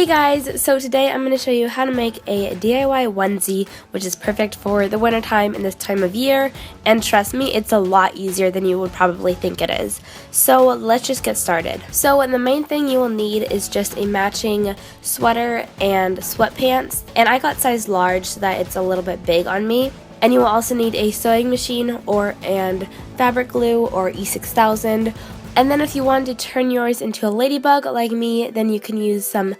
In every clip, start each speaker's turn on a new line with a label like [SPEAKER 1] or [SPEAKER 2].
[SPEAKER 1] Hey guys, so today I'm going to show you how to make a DIY onesie, which is perfect for the wintertime and this time of year, and trust me, it's a lot easier than you would probably think it is. So let's just get started. So the main thing you will need is just a matching sweater and sweatpants, and I got size large so that it's a little bit big on me. And you will also need a sewing machine and fabric glue or E6000. And then if you wanted to turn yours into a ladybug like me, then you can use some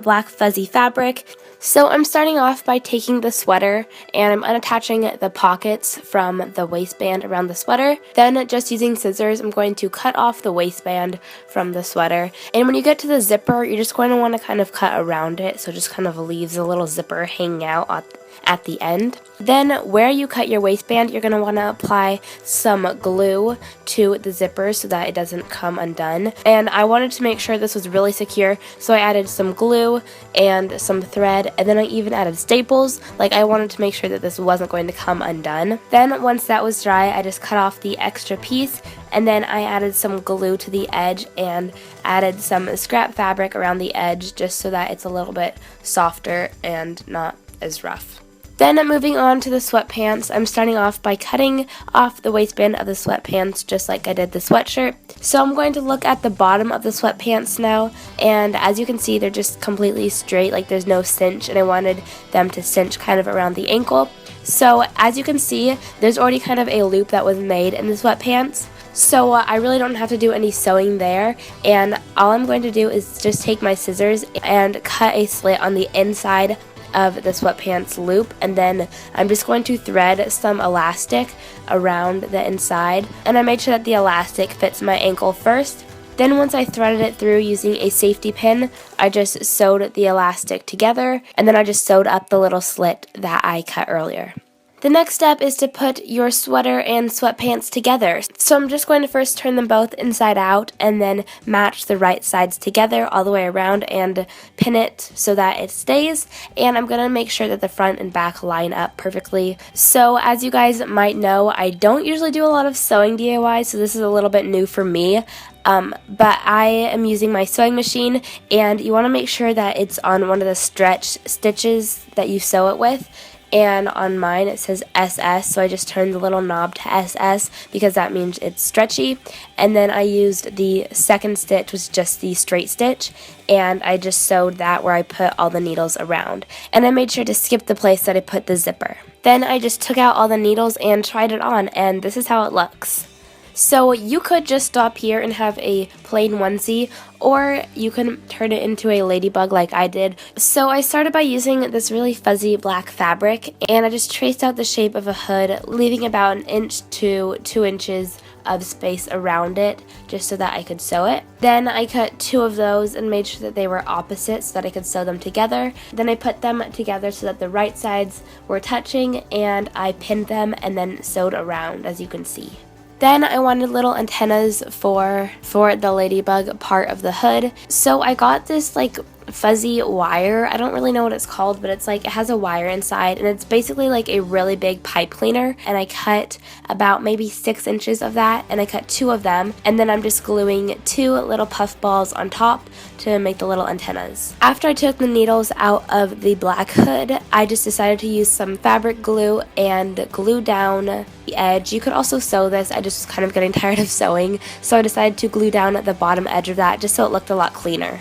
[SPEAKER 1] black fuzzy fabric. So I'm starting off by taking the sweater and I'm unattaching the pockets from the waistband around the sweater. Then just using scissors, I'm going to cut off the waistband from the sweater. And when you get to the zipper, you're just going to want to kind of cut around it, so it just kind of leaves a little zipper hanging out at the end. Then where you cut your waistband, you're going to want to apply some glue to the zipper so that it doesn't come undone. And I wanted to make sure this was really secure, so I added some glue and some thread, and then I even added staples. Like, I wanted to make sure that this wasn't going to come undone. Then once that was dry, I just cut off the extra piece, and then I added some glue to the edge and added some scrap fabric around the edge just so that it's a little bit softer and not as rough. Then moving on to the sweatpants, I'm starting off by cutting off the waistband of the sweatpants just like I did the sweatshirt. So I'm going to look at the bottom of the sweatpants now, and as you can see, they're just completely straight, like there's no cinch, and I wanted them to cinch kind of around the ankle. So as you can see, there's already kind of a loop that was made in the sweatpants. So I really don't have to do any sewing there, and all I'm going to do is just take my scissors and cut a slit on the inside of the sweatpants loop, and then I'm just going to thread some elastic around the inside, and I made sure that the elastic fits my ankle first. Then once I threaded it through using a safety pin, I just sewed the elastic together, and then I just sewed up the little slit that I cut earlier. The next step is to put your sweater and sweatpants together. So I'm just going to first turn them both inside out and then match the right sides together all the way around and pin it so that it stays. And I'm going to make sure that the front and back line up perfectly. So as you guys might know, I don't usually do a lot of sewing DIY, so this is a little bit new for me. But I am using my sewing machine, and you want to make sure that it's on one of the stretch stitches that you sew it with. And on mine it says SS, so I just turned the little knob to SS because that means it's stretchy. And then I used the second stitch, which was just the straight stitch, and I just sewed that where I put all the needles around. And I made sure to skip the place that I put the zipper. Then I just took out all the needles and tried it on, and this is how it looks. So you could just stop here and have a plain onesie, or you can turn it into a ladybug like I did. So I started by using this really fuzzy black fabric, and I just traced out the shape of a hood, leaving about 1 inch to 2 inches of space around it just so that I could sew it. Then I cut 2 of those and made sure that they were opposite so that I could sew them together. Then I put them together so that the right sides were touching, and I pinned them and then sewed around, as you can see. Then I wanted little antennas for the ladybug part of the hood. So I got this like fuzzy wire. I don't really know what it's called, but it's like it has a wire inside, and it's basically like a really big pipe cleaner. And I cut about maybe 6 inches of that, and I cut 2 of them, and then I'm just gluing 2 little puff balls on top to make the little antennas. After I took the needles out of the black hood, I just decided to use some fabric glue and glue down the edge. You could also sew this. I just was kind of getting tired of sewing, so I decided to glue down the bottom edge of that just so it looked a lot cleaner.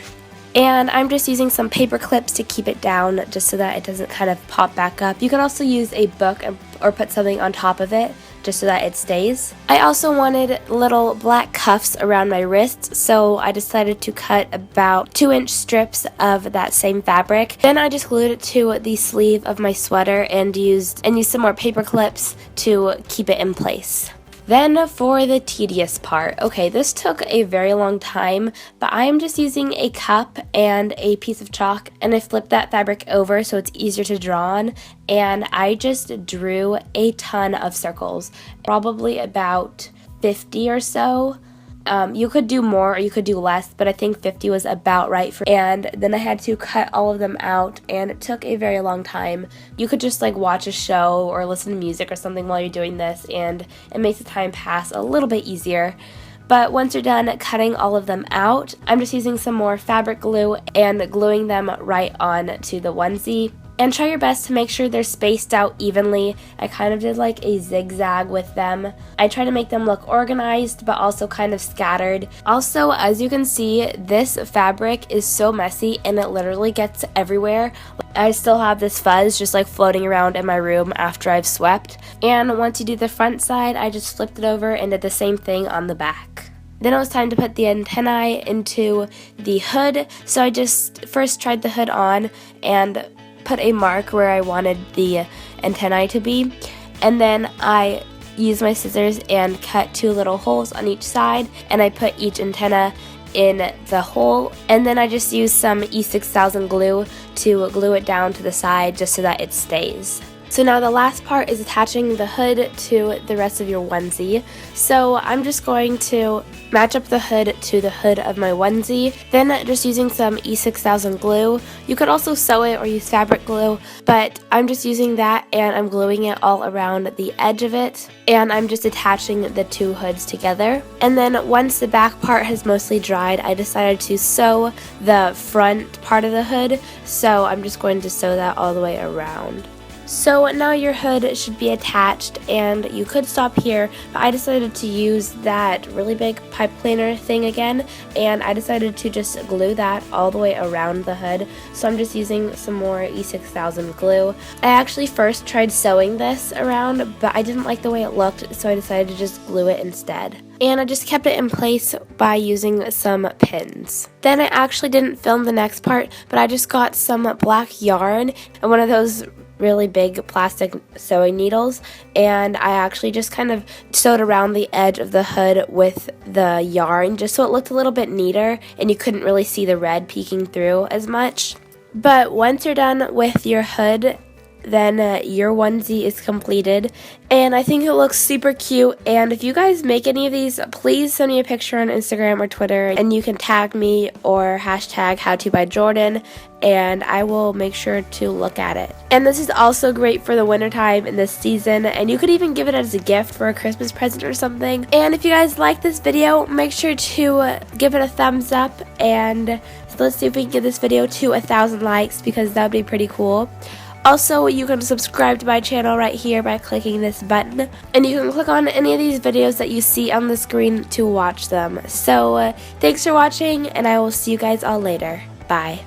[SPEAKER 1] And I'm just using some paper clips to keep it down just so that it doesn't kind of pop back up. You can also use a book or put something on top of it just so that it stays. I also wanted little black cuffs around my wrists, so I decided to cut about 2-inch strips of that same fabric. Then I just glued it to the sleeve of my sweater and used some more paper clips to keep it in place. Then for the tedious part. Okay, this took a very long time, but I am just using a cup and a piece of chalk, and I flipped that fabric over so it's easier to draw on, and I just drew a ton of circles, probably about 50 or so. You could do more or you could do less, but I think 50 was about right for. And then I had to cut all of them out, and it took a very long time. You could just like watch a show or listen to music or something while you're doing this, and it makes the time pass a little bit easier. But once you're done cutting all of them out, I'm just using some more fabric glue and gluing them right on to the onesie. And try your best to make sure they're spaced out evenly. I kind of did like a zigzag with them. I try to make them look organized but also kind of scattered. Also, as you can see, this fabric is so messy and it literally gets everywhere. I still have this fuzz just like floating around in my room after I've swept. And once you do the front side, I just flipped it over and did the same thing on the back. Then it was time to put the antennae into the hood. So I just first tried the hood on and put a mark where I wanted the antennae to be, and then I used my scissors and cut 2 little holes on each side, and I put each antenna in the hole, and then I just used some E6000 glue to glue it down to the side just so that it stays. So now the last part is attaching the hood to the rest of your onesie. So I'm just going to match up the hood to the hood of my onesie, then just using some E6000 glue. You could also sew it or use fabric glue, but I'm just using that and I'm gluing it all around the edge of it, and I'm just attaching the 2 hoods together. And then once the back part has mostly dried, I decided to sew the front part of the hood, so I'm just going to sew that all the way around. So now your hood should be attached, and you could stop here, but I decided to use that really big pipe cleaner thing again, and I decided to just glue that all the way around the hood. So I'm just using some more E6000 glue. I actually first tried sewing this around, but I didn't like the way it looked, so I decided to just glue it instead. And I just kept it in place by using some pins. Then I actually didn't film the next part, but I just got some black yarn and one of those really big plastic sewing needles, and I actually just kind of sewed around the edge of the hood with the yarn just so it looked a little bit neater and you couldn't really see the red peeking through as much. But once you're done with your hood, then your onesie is completed, and I think it looks super cute. And if you guys make any of these, please send me a picture on Instagram or Twitter, and you can tag me or hashtag HowToByJordan, and I will make sure to look at it. And this is also great for the wintertime in this season, and you could even give it as a gift for a Christmas present or something. And if you guys like this video, make sure to give it a thumbs up, and let's see if we can get this video to 1,000 likes, because that would be pretty cool. Also, you can subscribe to my channel right here by clicking this button, and you can click on any of these videos that you see on the screen to watch them. So, thanks for watching, and I will see you guys all later. Bye.